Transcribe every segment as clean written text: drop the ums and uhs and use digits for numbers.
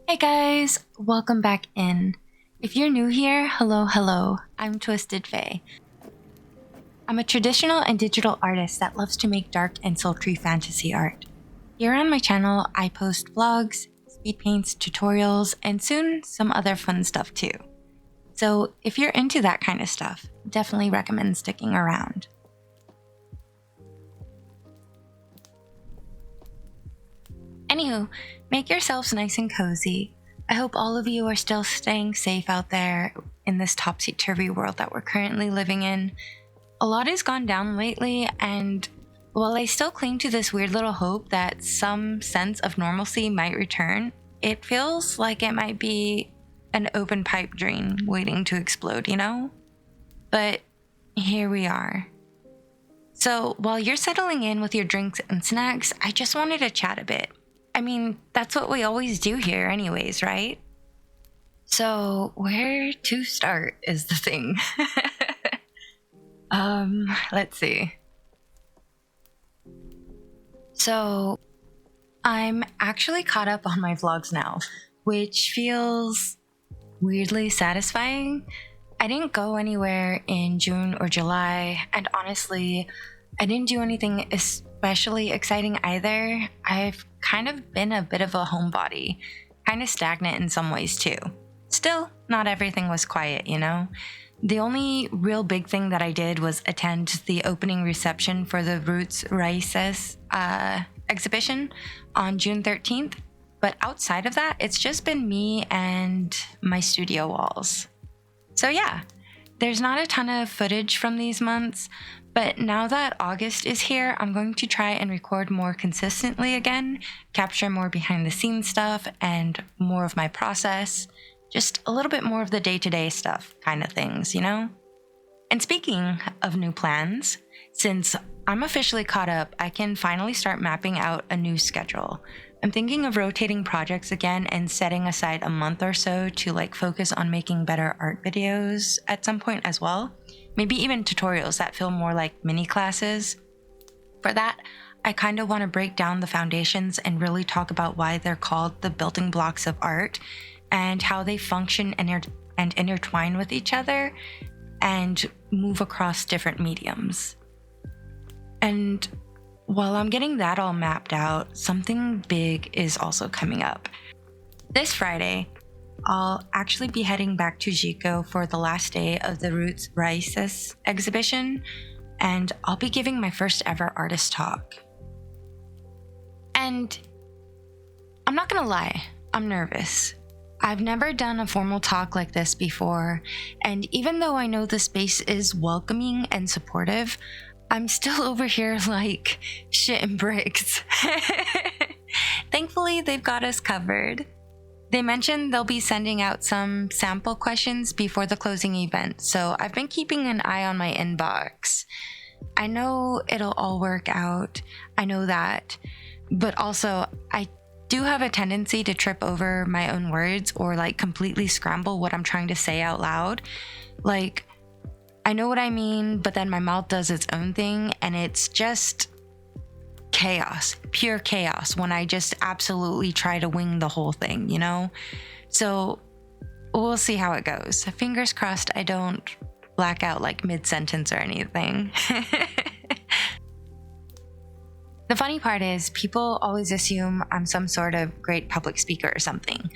Hey guys, welcome back in. If you're new here, hello, I'm TwistedFae. I'm a traditional and digital artist that loves to make dark and sultry fantasy art. Here on my channel, I post vlogs, speed paints, tutorials, and soon some other fun stuff too. So if you're into that kind of stuff, definitely recommend sticking around. Anywho, make yourselves nice and cozy. I hope all of you are still staying safe out there in this topsy-turvy world that we're currently living in. A lot has gone down lately, and while I still cling to this weird little hope that some sense of normalcy might return, it feels like it might be an open pipe dream waiting to explode, you know? But here we are. So while you're settling in with your drinks and snacks, I just wanted to chat a bit. I mean, that's what we always do here anyways, right? So where to start is the thing. Let's see. So I'm actually caught up on my vlogs now, which feels weirdly satisfying. I didn't go anywhere in June or July, and honestly, I didn't do anything especially exciting either. I've kind of been a bit of a homebody, kind of stagnant in some ways too. Still, not everything was quiet, you know? The only real big thing that I did was attend the opening reception for the Roots Raíces exhibition on June 13th. But outside of that, it's just been me and my studio walls. So yeah, there's not a ton of footage from these months, but now that August is here, I'm going to try and record more consistently again, capture more behind the scenes stuff and more of my process, just a little bit more of the day-to-day stuff kind of things, you know? And speaking of new plans, since I'm officially caught up, I can finally start mapping out a new schedule. I'm thinking of rotating projects again and setting aside a month or so to focus on making better art videos at some point as well. Maybe even tutorials that feel more like mini classes. For that, I kind of want to break down the foundations and really talk about why they're called the building blocks of art and how they function and intertwine with each other and move across different mediums. And while I'm getting that all mapped out, something big is also coming up. This Friday, I'll actually be heading back to Xico for the last day of the Roots Raíces exhibition, and I'll be giving my first ever artist talk. And I'm not gonna lie, I'm nervous. I've never done a formal talk like this before, and even though I know the space is welcoming and supportive, I'm still over here like shit and bricks. Thankfully, they've got us covered. They mentioned they'll be sending out some sample questions before the closing event, so I've been keeping an eye on my inbox. I know it'll all work out, I know that, but also I do have a tendency to trip over my own words or completely scramble what I'm trying to say out loud. I know what I mean, but then my mouth does its own thing, and it's just chaos, pure chaos when I just absolutely try to wing the whole thing, you know? So we'll see how it goes. Fingers crossed I don't black out mid-sentence or anything. The funny part is people always assume I'm some sort of great public speaker or something.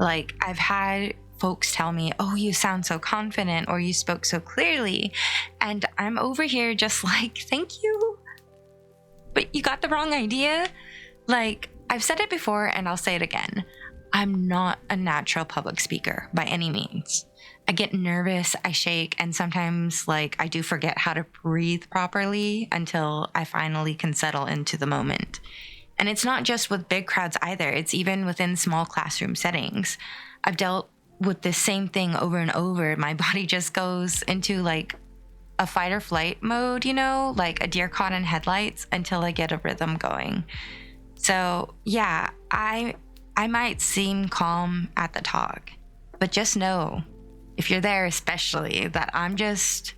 I've had folks tell me, oh, you sound so confident, or you spoke so clearly. And I'm over here just thank you. But you got the wrong idea. I've said it before and I'll say it again. I'm not a natural public speaker by any means. I get nervous, I shake, and sometimes I do forget how to breathe properly until I finally can settle into the moment. And it's not just with big crowds either. It's even within small classroom settings. I've dealt with this same thing over and over. My body just goes into a fight or flight mode, you know, like a deer caught in headlights until I get a rhythm going. So yeah, I might seem calm at the talk, but just know, if you're there especially, that I'm just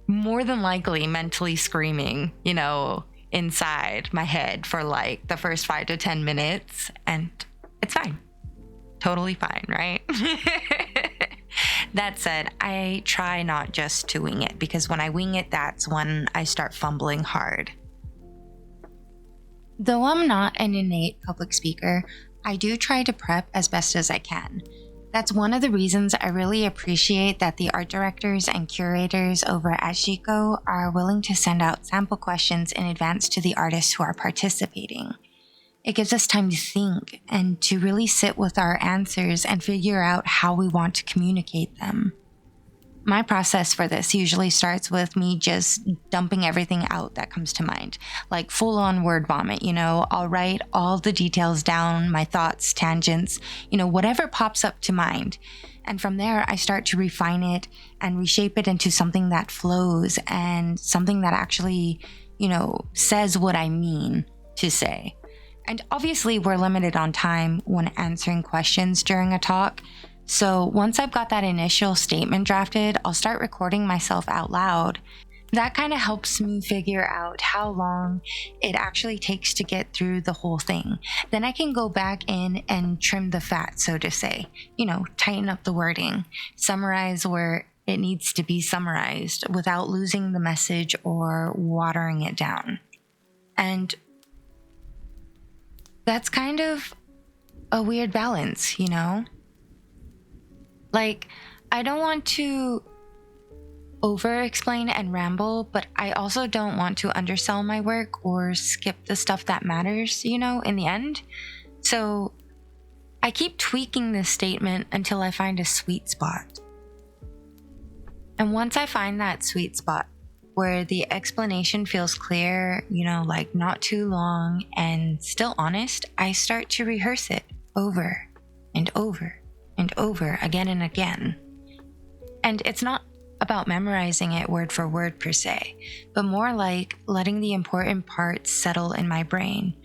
more than likely mentally screaming, you know, inside my head for the first 5 to 10 minutes, and it's fine. totally fine, right? That said, I try not just to wing it, because when I wing it, that's when I start fumbling hard. Though I'm not an innate public speaker, I do try to prep as best as I can. That's one of the reasons I really appreciate that the art directors and curators over at Xico are willing to send out sample questions in advance to the artists who are participating. It gives us time to think and to really sit with our answers and figure out how we want to communicate them. My process for this usually starts with me just dumping everything out that comes to mind, like full-on word vomit, I'll write all the details down, my thoughts, tangents, whatever pops up to mind. And from there, I start to refine it and reshape it into something that flows and something that actually, says what I mean to say. And obviously, we're limited on time when answering questions during a talk. So once I've got that initial statement drafted, I'll start recording myself out loud. That kind of helps me figure out how long it actually takes to get through the whole thing. Then I can go back in and trim the fat, so to say, tighten up the wording, summarize where it needs to be summarized without losing the message or watering it down. And that's kind of a weird balance, Like, I don't want to over-explain and ramble, but I also don't want to undersell my work or skip the stuff that matters, in the end. So I keep tweaking this statement until I find a sweet spot. And once I find that sweet spot, where the explanation feels clear, like not too long and still honest, I start to rehearse it over and over and over again and again. And it's not about memorizing it word for word per se, but more like letting the important parts settle in my brain.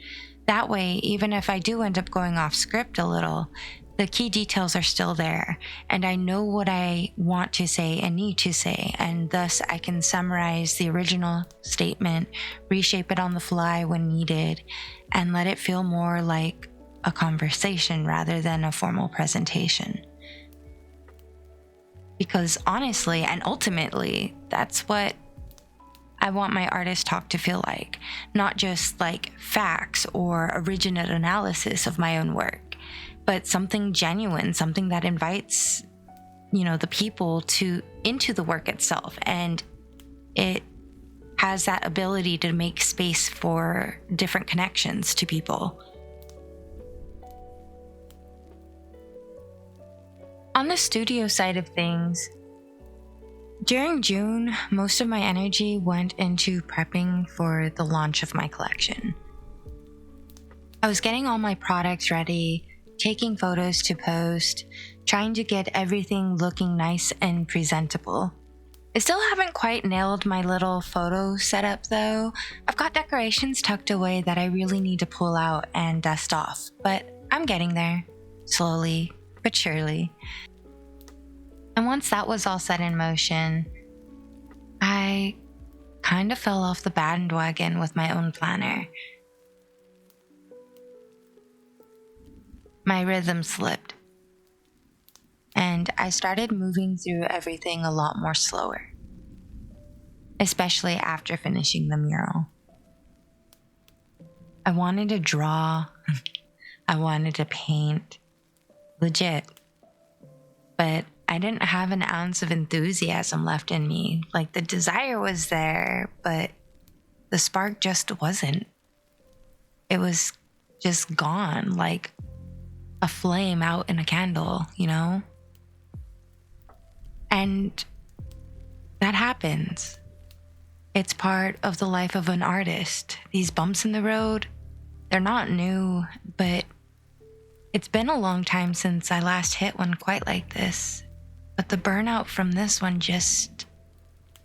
That way, even if I do end up going off script a little, the key details are still there, and I know what I want to say and need to say, and thus I can summarize the original statement, reshape it on the fly when needed, and let it feel more like a conversation rather than a formal presentation. Because honestly and ultimately, that's what I want my artist talk to feel like, not just like facts or original analysis of my own work, but something genuine, something that invites, the people into the work itself. And it has that ability to make space for different connections to people. On the studio side of things, during June, most of my energy went into prepping for the launch of my collection. I was getting all my products ready, taking photos to post, trying to get everything looking nice and presentable. I still haven't quite nailed my little photo setup though. I've got decorations tucked away that I really need to pull out and dust off, but I'm getting there, slowly but surely. And once that was all set in motion, I kind of fell off the bandwagon with my own planner. My rhythm slipped, and I started moving through everything a lot more slower, especially after finishing the mural. I wanted to draw, I wanted to paint, legit, but I didn't have an ounce of enthusiasm left in me. Like, the desire was there, but the spark just wasn't. It was just gone, like a flame out in a candle, And that happens. It's part of the life of an artist. These bumps in the road, they're not new, but it's been a long time since I last hit one quite like this. But the burnout from this one just,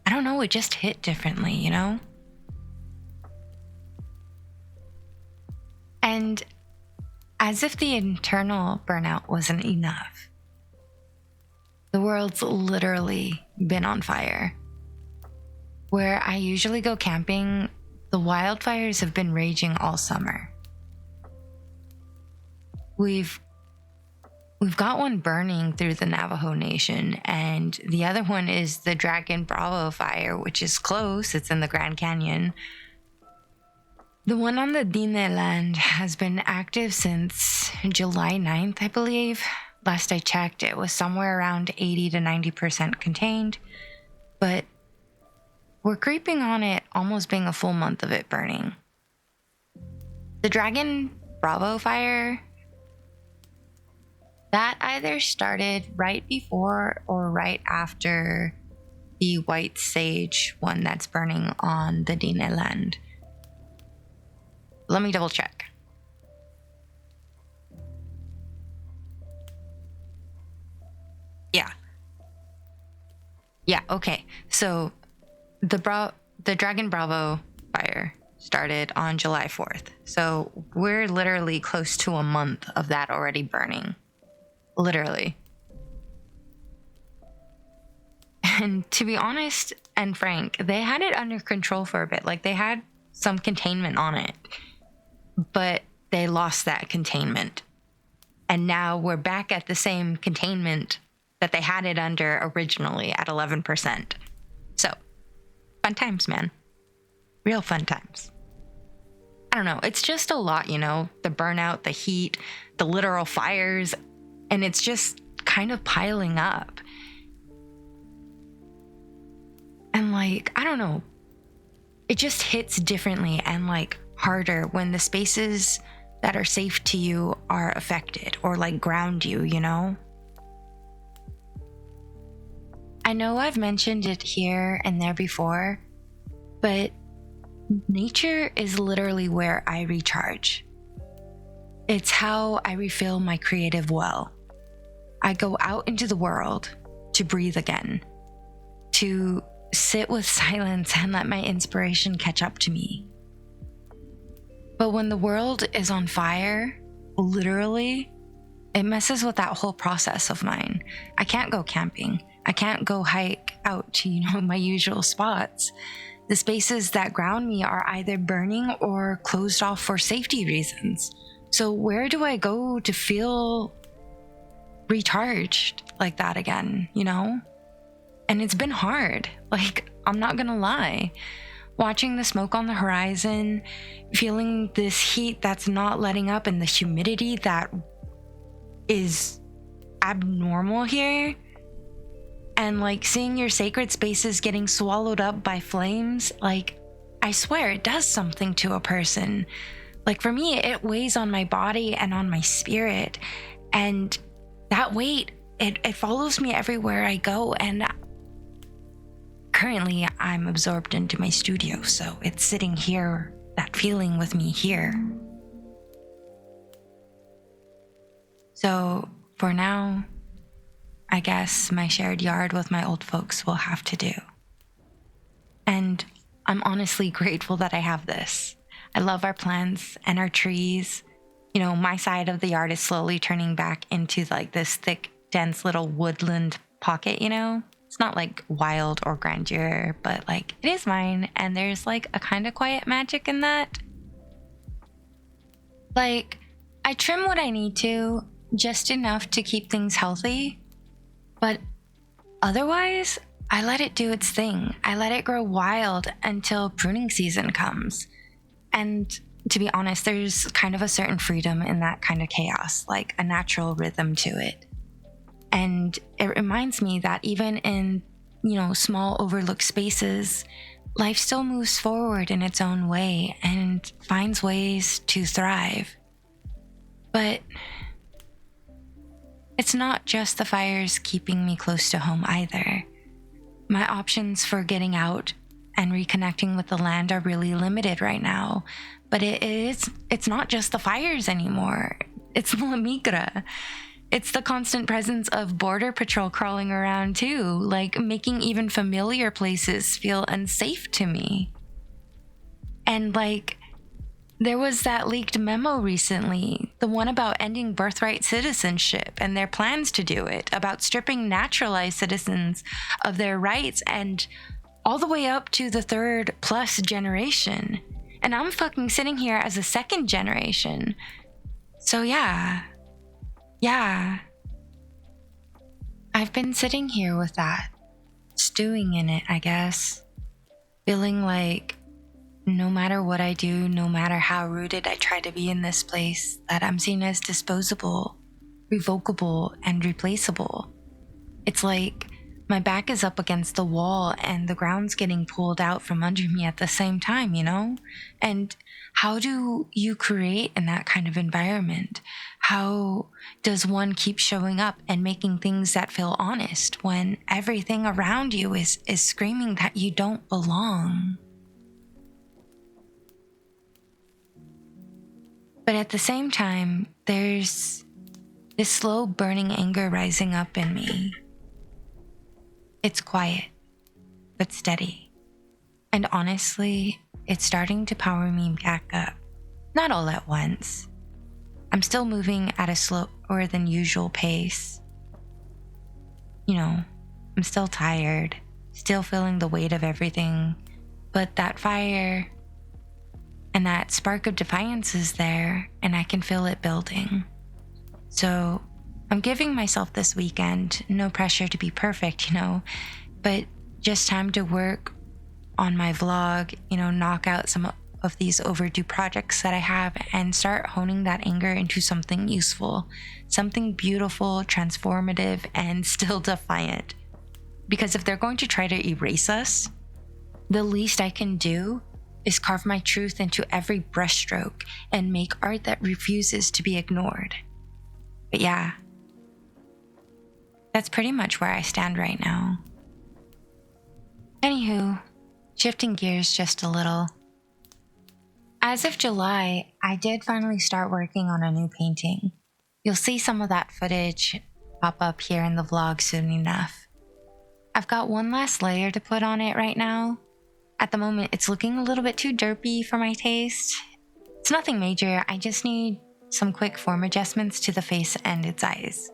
I don't know, it just hit differently, And as if the internal burnout wasn't enough, the world's literally been on fire. Where I usually go camping, the wildfires have been raging all summer. We've We've got one burning through the Navajo Nation, and the other one is the Dragon Bravo fire, which is close. It's in the Grand Canyon. The one on the Dine land has been active since July 9th, I believe. Last I checked, it was somewhere around 80 to 90% contained, but we're creeping on it almost being a full month of it burning. The Dragon Bravo fire, that either started right before or right after the white sage one that's burning on the Dine land. Let me double check. Yeah, okay. So the Dragon Bravo fire started on July 4th. So we're literally close to a month of that already burning. Literally. And to be honest and frank, they had it under control for a bit. Like, they had some containment on it, but they lost that containment. And now we're back at the same containment that they had it under originally at 11%. So, fun times, man. Real fun times. I don't know. It's just a lot, you know? The burnout, the heat, the literal fires, and it's just kind of piling up. And like, I don't know. It just hits differently and like harder when the spaces that are safe to you are affected or like ground you, you know? I know I've mentioned it here and there before, but nature is literally where I recharge. It's how I refill my creative well. I go out into the world to breathe again, to sit with silence and let my inspiration catch up to me. But when the world is on fire, literally, it messes with that whole process of mine. I can't go camping. I can't go hike out to, my usual spots. The spaces that ground me are either burning or closed off for safety reasons. So where do I go to feel recharged like that again, And it's been hard. Like, I'm not gonna lie. Watching the smoke on the horizon, feeling this heat that's not letting up and the humidity that is abnormal here, and like seeing your sacred spaces getting swallowed up by flames, like, I swear it does something to a person. Like, for me, it weighs on my body and on my spirit, and that weight, it follows me everywhere I go. And currently I'm absorbed into my studio, so it's sitting here, that feeling with me here. So for now, I guess my shared yard with my old folks will have to do. And I'm honestly grateful that I have this. I love our plants and our trees. My side of the yard is slowly turning back into like this thick, dense little woodland pocket, It's not like wild or grandeur, but like it is mine. And there's like a kind of quiet magic in that. Like, I trim what I need to, just enough to keep things healthy. But otherwise, I let it do its thing. I let it grow wild until pruning season comes. And to be honest, there's kind of a certain freedom in that kind of chaos, like a natural rhythm to it. And it reminds me that even in, small overlooked spaces, life still moves forward in its own way and finds ways to thrive. But it's not just the fires keeping me close to home either. My options for getting out and reconnecting with the land are really limited right now. But it's not just the fires anymore. It's La Migra. It's the constant presence of border patrol crawling around too, like making even familiar places feel unsafe to me. And like, there was that leaked memo recently, the one about ending birthright citizenship and their plans to do it, about stripping naturalized citizens of their rights and all the way up to the 3rd+ generation. And I'm fucking sitting here as a 2nd generation. So yeah, I've been sitting here with that, stewing in it, I guess, feeling like no matter what I do, no matter how rooted I try to be in this place, that I'm seen as disposable, revocable, and replaceable. It's like my back is up against the wall and the ground's getting pulled out from under me at the same time, you know? And how do you create in that kind of environment? How does one keep showing up and making things that feel honest when everything around you is screaming that you don't belong? But at the same time, there's this slow burning anger rising up in me. It's quiet, but steady. And honestly, it's starting to power me back up. Not all at once. I'm still moving at a slower than usual pace. You know, I'm still tired, still feeling the weight of everything, but that fire and that spark of defiance is there, and I can feel it building. So I'm giving myself this weekend, no pressure to be perfect, but just time to work on my vlog, knock out some of these overdue projects that I have and start honing that anger into something useful, something beautiful, transformative, and still defiant. Because if they're going to try to erase us, the least I can do is carve my truth into every brushstroke and make art that refuses to be ignored. But yeah, that's pretty much where I stand right now. Anywho, shifting gears just a little. As of July, I did finally start working on a new painting. You'll see some of that footage pop up here in the vlog soon enough. I've got one last layer to put on it right now. At the moment, it's looking a little bit too derpy for my taste. It's nothing major, I just need some quick form adjustments to the face and its eyes.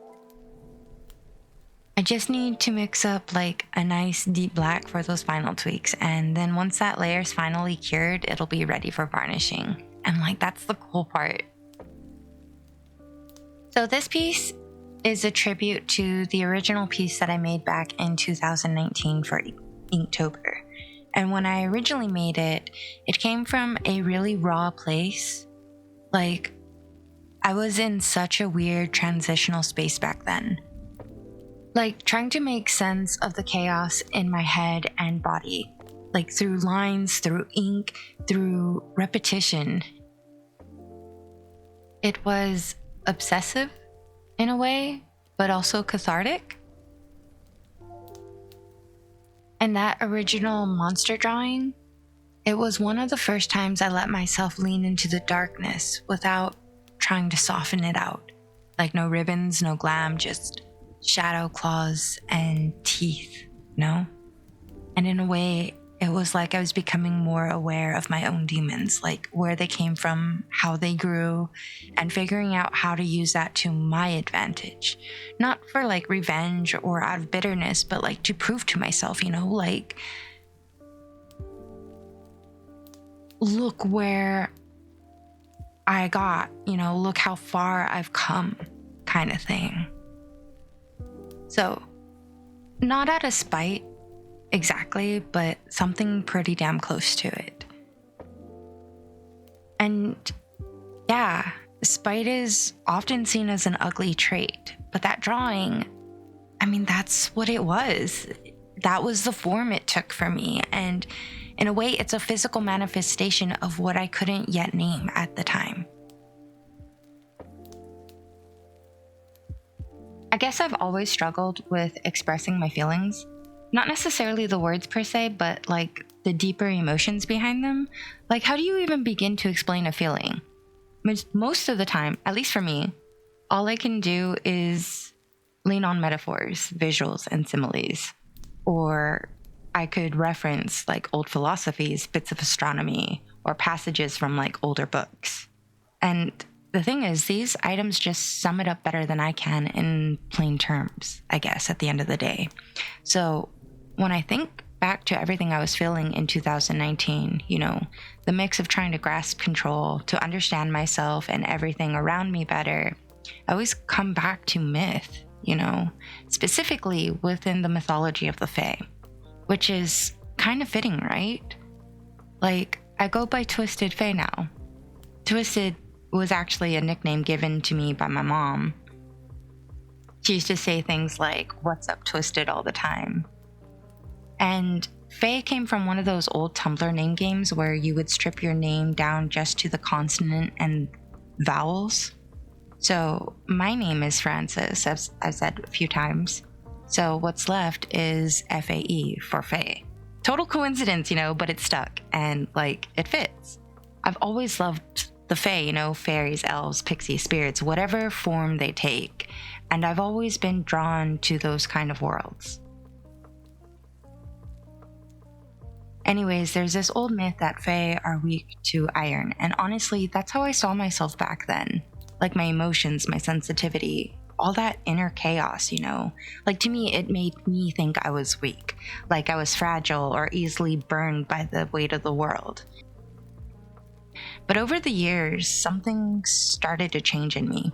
I just need to mix up like a nice deep black for those final tweaks, and then once that layer's finally cured, it'll be ready for varnishing. And that's the cool part. So this piece is a tribute to the original piece that I made back in 2019 for Inktober. And when I originally made it, it came from a really raw place. I was in such a weird transitional space back then. Trying to make sense of the chaos in my head and body. Through lines, through ink, through repetition. It was obsessive in a way, but also cathartic. And that original monster drawing, it was one of the first times I let myself lean into the darkness without trying to soften it out. No ribbons, no glam, just shadow, claws, and teeth, And in a way, it was like I was becoming more aware of my own demons, where they came from, how they grew, and figuring out how to use that to my advantage. Not for revenge or out of bitterness, but to prove to myself, look where I got, look how far I've come, kind of thing. So, not out of spite, exactly, but something pretty damn close to it. And yeah, spite is often seen as an ugly trait, but that drawing, that's what it was. That was the form it took for me, and in a way, it's a physical manifestation of what I couldn't yet name at the time. I guess I've always struggled with expressing my feelings. Not necessarily the words per se, but the deeper emotions behind them. How do you even begin to explain a feeling? Most of the time, at least for me, all I can do is lean on metaphors, visuals, and similes. Or I could reference old philosophies, bits of astronomy, or passages from older books. And the thing is, these items just sum it up better than I can in plain terms, I guess, at the end of the day. So when I think back to everything I was feeling in 2019, the mix of trying to grasp control, to understand myself and everything around me better, I always come back to myth. specifically within the mythology of the Fae, which is kind of fitting, right? Like, I go by TwistedFae now. Twisted was actually a nickname given to me by my mom. She used to say things like, "What's up, Twisted," all the time. And Fae came from one of those old Tumblr name games where you would strip your name down just to the consonant and vowels. So my name is Francis, as I've said a few times. So what's left is FAE for Fae. Total coincidence, but it stuck and it fits. I've always loved the Fae, fairies, elves, pixies, spirits, whatever form they take. And I've always been drawn to those kind of worlds. Anyways, there's this old myth that Fae are weak to iron, and honestly, that's how I saw myself back then. Like my emotions, my sensitivity, all that inner chaos, to me, it made me think I was weak, like I was fragile or easily burned by the weight of the world. But over the years, something started to change in me.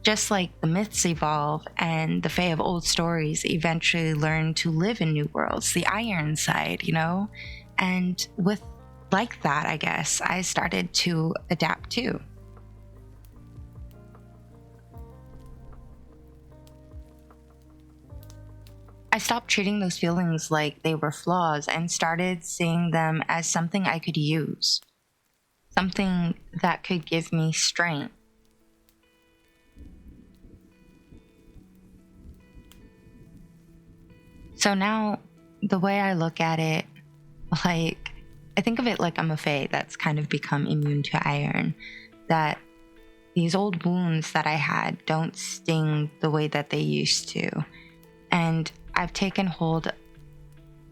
Just like the myths evolve and the Fae of old stories eventually learn to live in new worlds, the iron side, And with that, I guess, I started to adapt too. I stopped treating those feelings like they were flaws and started seeing them as something I could use, something that could give me strength. So now, the way I look at it, I think of it like I'm a Fae that's kind of become immune to iron, that these old wounds that I had don't sting the way that they used to. And I've taken hold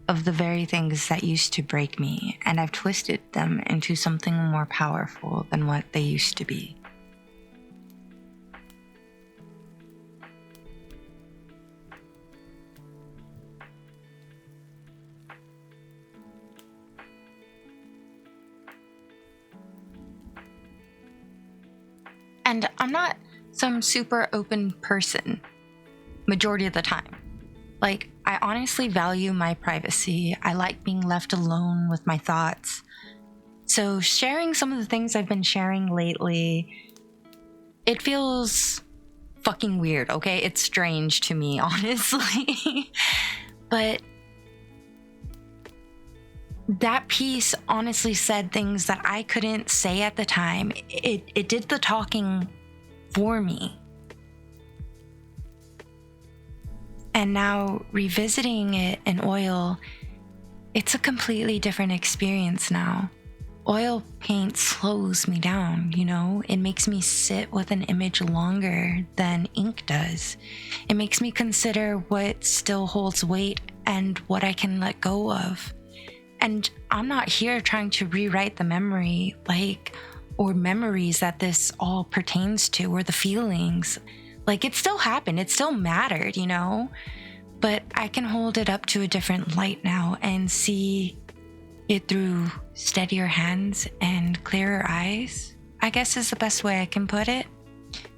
of the very things that used to break me, and I've twisted them into something more powerful than what they used to be. And I'm not some super open person, majority of the time. I honestly value my privacy. I like being left alone with my thoughts. So sharing some of the things I've been sharing lately, it feels fucking weird, okay? It's strange to me, honestly. But that piece honestly said things that I couldn't say at the time. It did the talking for me. And now revisiting it in oil, it's a completely different experience now. Oil paint slows me down, It makes me sit with an image longer than ink does. It makes me consider what still holds weight and what I can let go of. And I'm not here trying to rewrite the memory, or memories that this all pertains to, or the feelings. It still happened, it still mattered, But I can hold it up to a different light now and see it through steadier hands and clearer eyes, I guess is the best way I can put it.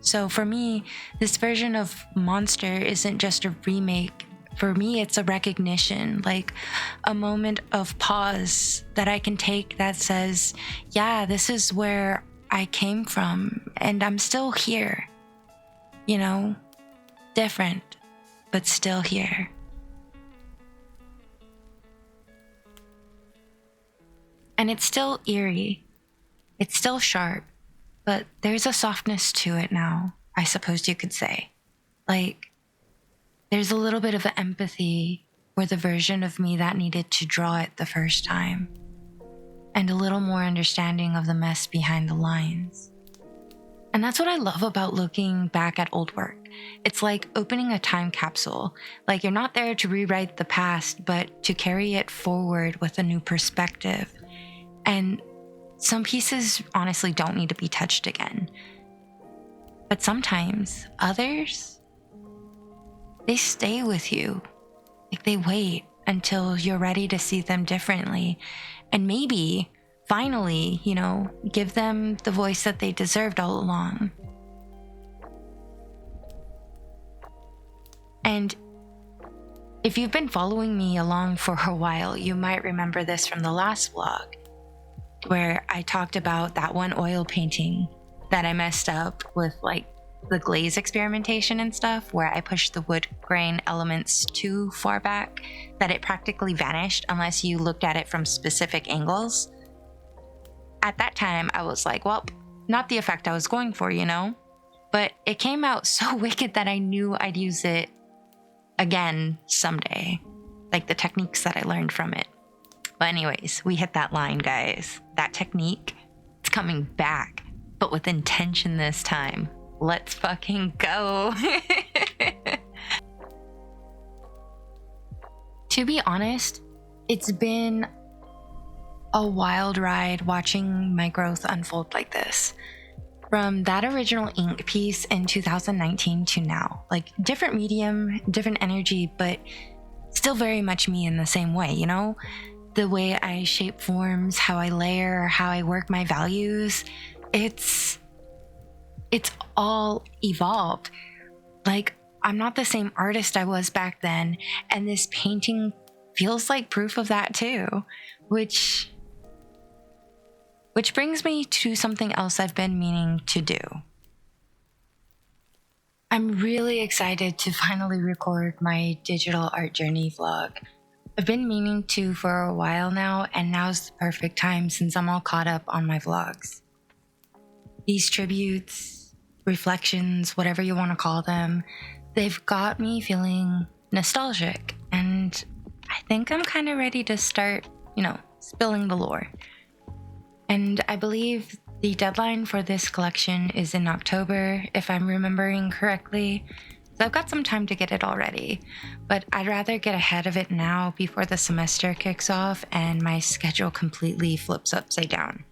So for me, this version of Monster isn't just a remake. For me, it's a recognition, a moment of pause that I can take that says, yeah, this is where I came from and I'm still here. Different, but still here. And it's still eerie. It's still sharp, but there's a softness to it now, I suppose you could say. There's a little bit of empathy for the version of me that needed to draw it the first time, and a little more understanding of the mess behind the lines. And that's what I love about looking back at old work. It's like opening a time capsule. You're not there to rewrite the past, but to carry it forward with a new perspective. And some pieces honestly don't need to be touched again. But sometimes others, they stay with you. They wait until you're ready to see them differently. And maybe finally, give them the voice that they deserved all along. And if you've been following me along for a while, you might remember this from the last vlog, where I talked about that one oil painting that I messed up with like the glaze experimentation and stuff, where I pushed the wood grain elements too far back that it practically vanished unless you looked at it from specific angles. At that time, I was like, well, not the effect I was going for, you know? But it came out so wicked that I knew I'd use it again someday, like the techniques that I learned from it. But anyways, we hit that line, guys. That technique, it's coming back, but with intention this time. Let's fucking go. To be honest, it's been a wild ride watching my growth unfold like this. From that original ink piece in 2019 to now, like different medium, different energy, but still very much me in the same way, you know? The way I shape forms, how I layer, how I work my values, it's all evolved. Like, I'm not the same artist I was back then, and this painting feels like proof of that too, which brings me to something else I've been meaning to do. I'm really excited to finally record my digital art journey vlog. I've been meaning to for a while now, and now's the perfect time since I'm all caught up on my vlogs. These tributes, reflections, whatever you want to call them, they've got me feeling nostalgic, and I think I'm kind of ready to start, spilling the lore. And I believe the deadline for this collection is in October, if I'm remembering correctly. So I've got some time to get it all ready, but I'd rather get ahead of it now before the semester kicks off and my schedule completely flips upside down.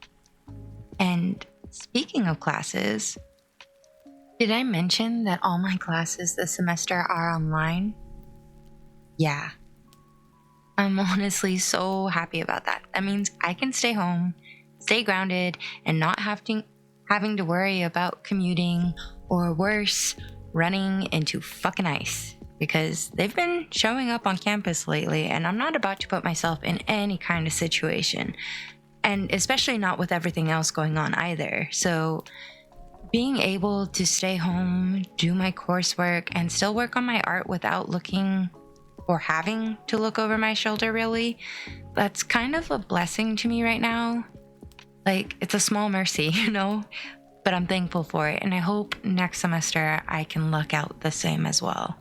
And speaking of classes, did I mention that all my classes this semester are online? Yeah. I'm honestly so happy about that. That means I can stay home, stay grounded, and not having to worry about commuting or worse, running into fucking ice, because they've been showing up on campus lately and I'm not about to put myself in any kind of situation, and especially not with everything else going on either. So being able to stay home, do my coursework, and still work on my art without looking or having to look over my shoulder, really, that's kind of a blessing to me right now. Like, it's a small mercy, but I'm thankful for it, and I hope next semester I can luck out the same as well.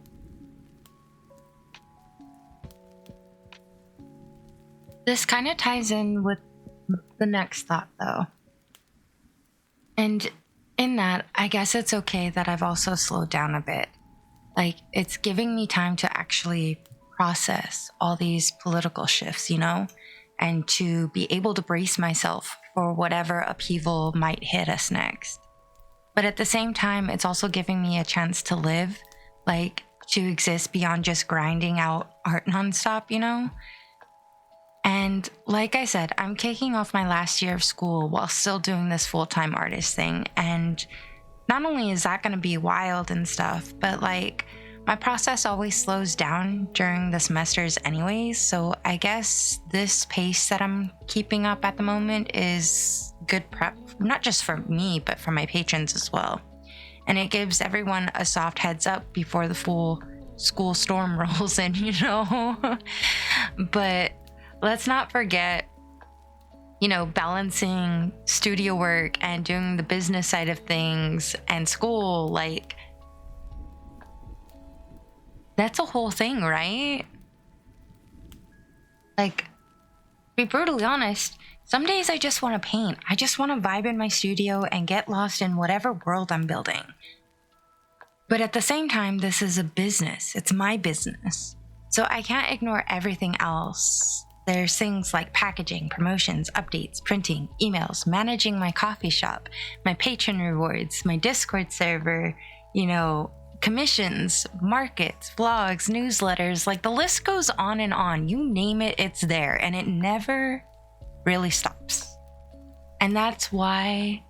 This kind of ties in with the next thought, though. And in that, I guess it's okay that I've also slowed down a bit. Like, it's giving me time to actually process all these political shifts, and to be able to brace myself for whatever upheaval might hit us next. But at the same time, it's also giving me a chance to live, like to exist beyond just grinding out art nonstop, And like I said, I'm kicking off my last year of school while still doing this full-time artist thing. And not only is that going to be wild and stuff, but my process always slows down during the semesters anyways, so I guess this pace that I'm keeping up at the moment is good prep, not just for me, but for my patrons as well. And it gives everyone a soft heads up before the full school storm rolls in, But let's not forget, balancing studio work and doing the business side of things and school, that's a whole thing, right? To be brutally honest, some days I just want to paint. I just want to vibe in my studio and get lost in whatever world I'm building. But at the same time, this is a business. It's my business. So I can't ignore everything else. There's things like packaging, promotions, updates, printing, emails, managing my coffee shop, my patron rewards, my Discord server, commissions, markets, vlogs, newsletters, the list goes on and on. You name it, it's there, and it never really stops. And that's why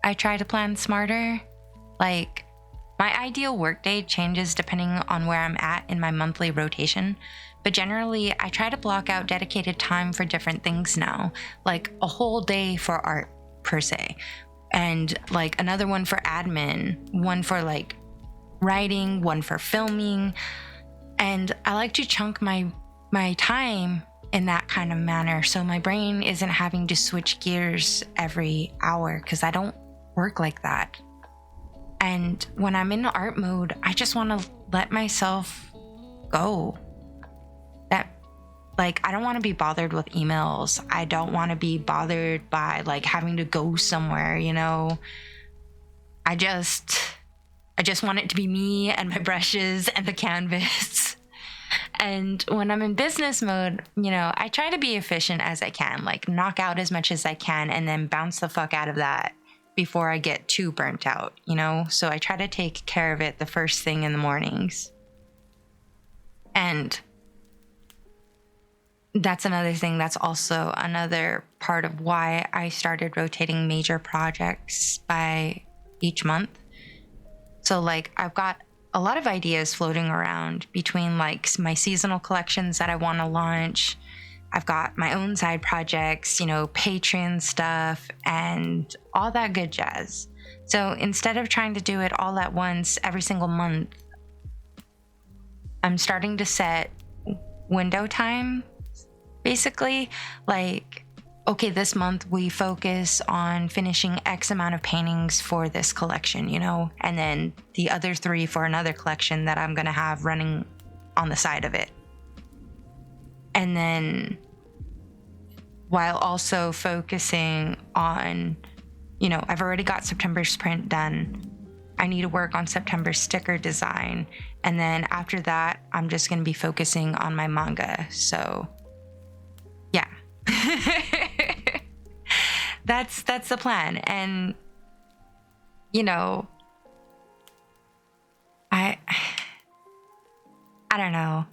I try to plan smarter. My ideal workday changes depending on where I'm at in my monthly rotation, but generally I try to block out dedicated time for different things now, like a whole day for art per se, and like another one for admin, one for like writing, one for filming. And I like to chunk my time in that kind of manner so my brain isn't having to switch gears every hour, because I don't work like that. And when I'm in art mode, I just want to let myself go. I don't want to be bothered with emails. I don't want to be bothered by like having to go somewhere, you know. I just want it to be me and my brushes and the canvas. And when I'm in business mode, you know, I try to be efficient as I can, like knock out as much as I can and then bounce the fuck out of that before I get too burnt out, you know? So I try to take care of it the first thing in the mornings. And that's another thing, that's also another part of why I started rotating major projects by each month. So like I've got a lot of ideas floating around between like my seasonal collections that I want to launch. I've got my own side projects, you know, Patreon stuff and all that good jazz. So instead of trying to do it all at once every single month, I'm starting to set window time. Basically, like, okay, this month we focus on finishing X amount of paintings for this collection, you know, and then the other 3 for another collection that I'm going to have running on the side of it. And then while also focusing on, you know, I've already got September's print done. I need to work on September's sticker design. And then after that, I'm just going to be focusing on my manga. So yeah. That's the plan. And you know, I don't know.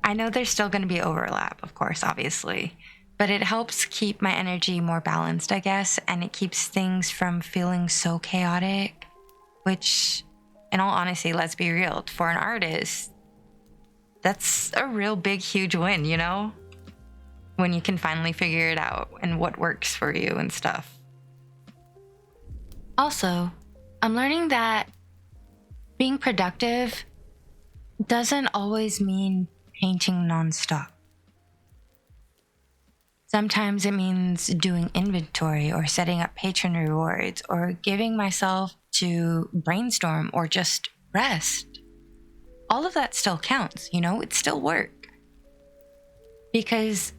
I know there's still going to be overlap, of course, obviously, but it helps keep my energy more balanced, I guess, and it keeps things from feeling so chaotic, which, in all honesty, let's be real, for an artist, that's a real big, huge win, you know? When you can finally figure it out and what works for you and stuff. Also, I'm learning that being productive doesn't always mean painting nonstop. Sometimes it means doing inventory or setting up patron rewards or giving myself to brainstorm or just rest. All of that still counts, you know, it's still work. Because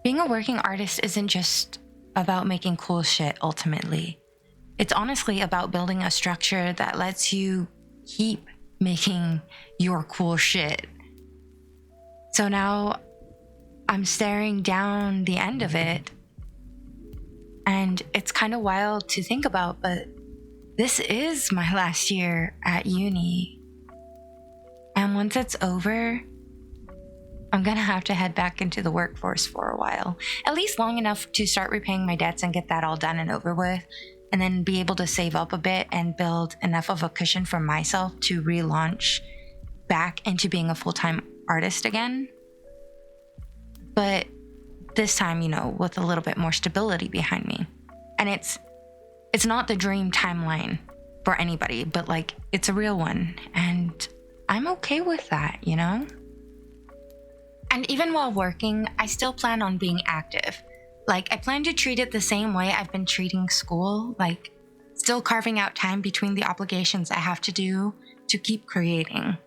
being a working artist isn't just about making cool shit ultimately. It's honestly about building a structure that lets you keep making your cool shit. So now I'm staring down the end of it, and it's kind of wild to think about, but this is my last year at uni. And once it's over, I'm gonna have to head back into the workforce for a while, at least long enough to start repaying my debts and get that all done and over with, and then be able to save up a bit and build enough of a cushion for myself to relaunch back into being a full-time artist again. But this time, you know, with a little bit more stability behind me. And it's not the dream timeline for anybody, but like it's a real one. And I'm okay with that, you know? And even while working, I still plan on being active. Like, I plan to treat it the same way I've been treating school, like still carving out time between the obligations I have to do to keep creating.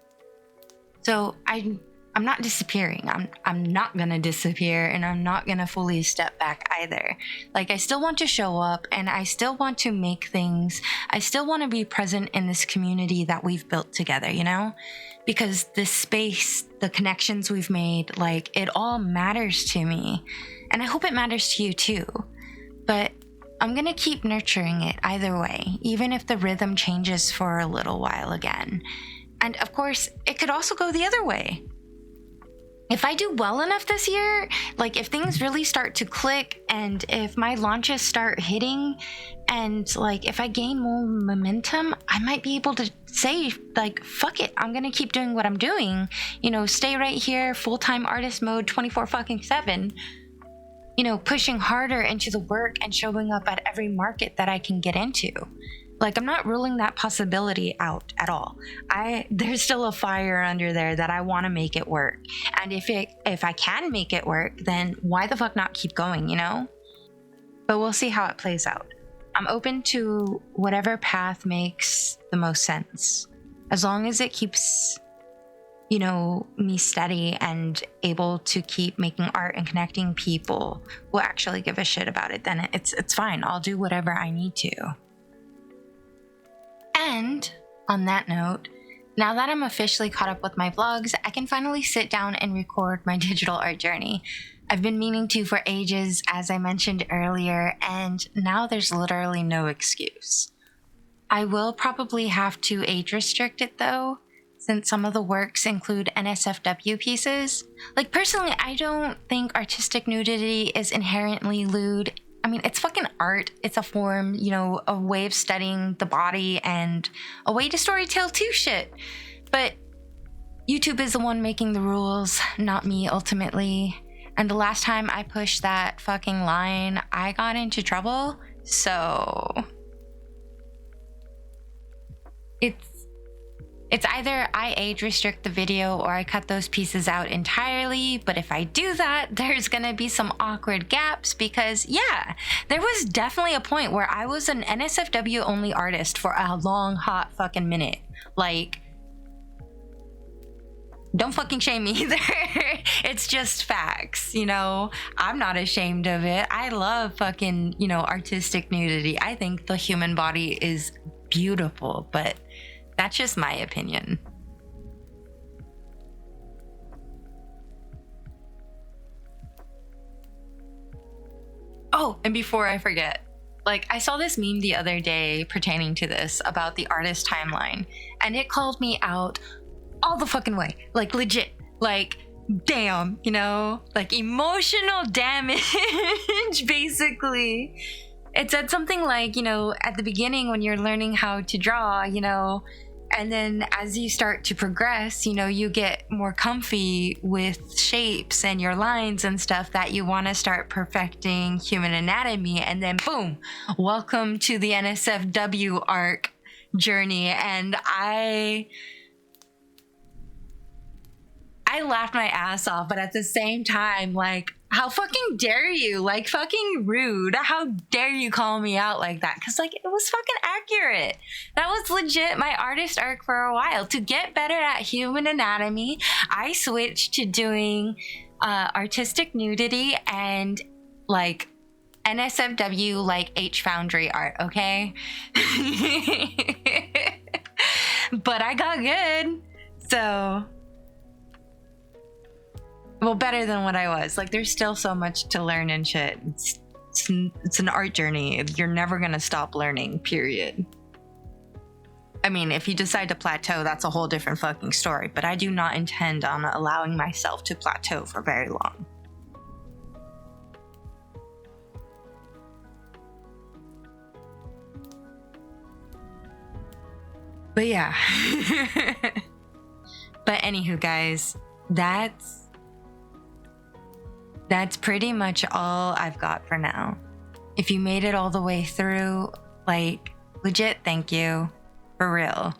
So I'm not disappearing. I'm not gonna disappear, and I'm not gonna fully step back either. Like, I still want to show up, and I still want to make things. I still want to be present in this community that we've built together, you know? Because this space, the connections we've made, like, it all matters to me. And I hope it matters to you too. But I'm gonna keep nurturing it either way, even if the rhythm changes for a little while again. And of course, it could also go the other way. if I do well enough this year, like if things really start to click and if my launches start hitting and like if I gain more momentum, I might be able to say like, fuck it, I'm gonna keep doing what I'm doing. You know, stay right here, full-time artist mode 24/7. You know, pushing harder into the work and showing up at every market that I can get into. Like, I'm not ruling that possibility out at all. There's still a fire under there that I want to make it work. And if I can make it work, then why the fuck not keep going, you know? But we'll see how it plays out. I'm open to whatever path makes the most sense. As long as it keeps, you know, me steady and able to keep making art and connecting people who actually give a shit about it, then it's fine. I'll do whatever I need to. And on that note, now that I'm officially caught up with my vlogs, I can finally sit down and record my digital art journey. I've been meaning to for ages, as I mentioned earlier, and now there's literally no excuse. I will probably have to age restrict it though, since some of the works include NSFW pieces. Like personally, I don't think artistic nudity is inherently lewd. I mean, it's fucking art. It's a form, you know, a way of studying the body and a way to storytell too shit. But YouTube is the one making the rules, not me ultimately. And the last time I pushed that fucking line, I got into trouble. So it's either I age restrict the video or I cut those pieces out entirely. But if I do that, there's gonna be some awkward gaps because yeah, there was definitely a point where I was an NSFW only artist for a long, hot fucking minute. Like, don't fucking shame me either. It's just facts, you know? I'm not ashamed of it. I love fucking, you know, artistic nudity. I think the human body is beautiful, but that's just my opinion. Oh, and before I forget, like I saw this meme the other day pertaining to this about the artist timeline, and it called me out all the fucking way. Like legit. Like, damn, you know? Like emotional damage, basically. It said something like, you know, at the beginning when you're learning how to draw, you know, and then as you start to progress, you know, you get more comfy with shapes and your lines and stuff that you want to start perfecting human anatomy. And then boom, welcome to the NSFW arc journey. And I laughed my ass off, but at the same time, like, how fucking dare you? Like, fucking rude. How dare you call me out like that? Because, like, it was fucking accurate. That was legit my artist arc for a while. To get better at human anatomy, I switched to doing artistic nudity and, like, NSFW, like, H Foundry art, okay? But I got good. So... well, better than what I was. Like, there's still so much to learn and shit. It's an art journey. You're never gonna stop learning, period. I mean, if you decide to plateau, that's a whole different fucking story. But I do not intend on allowing myself to plateau for very long. But yeah. But anywho, guys, that's pretty much all I've got for now. If you made it all the way through, like, legit thank you. For real.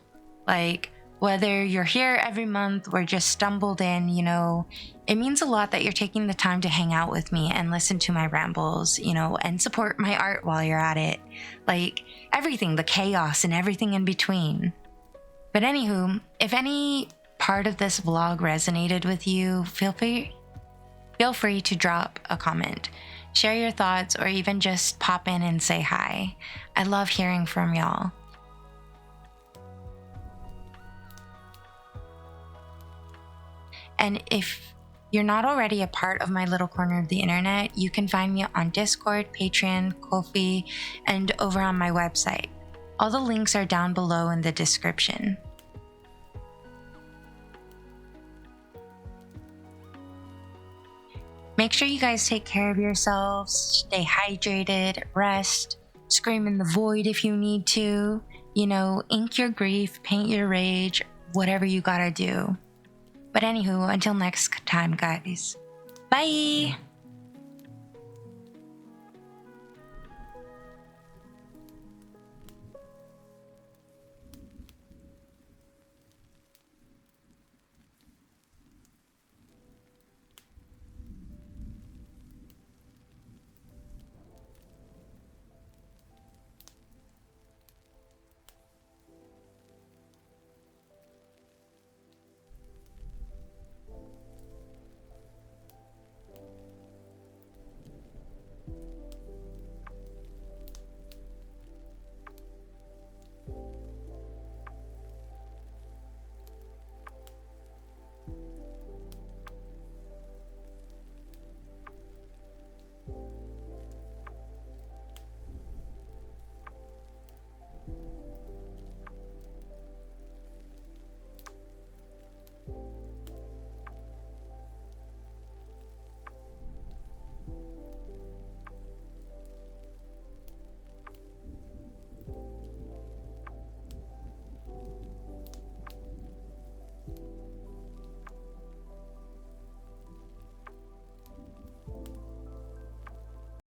Like, whether you're here every month or just stumbled in, you know, it means a lot that you're taking the time to hang out with me and listen to my rambles, you know, and support my art while you're at it. Like, everything, the chaos and everything in between. But anywho, if any part of this vlog resonated with you, feel free to drop a comment, share your thoughts, or even just pop in and say hi. I love hearing from y'all. And if you're not already a part of my little corner of the internet, you can find me on Discord, Patreon, Ko-fi, and over on my website. All the links are down below in the description. Make sure you guys take care of yourselves, stay hydrated, rest, scream in the void if you need to. You know, ink your grief, paint your rage, whatever you gotta do. But anywho, until next time, guys. Bye!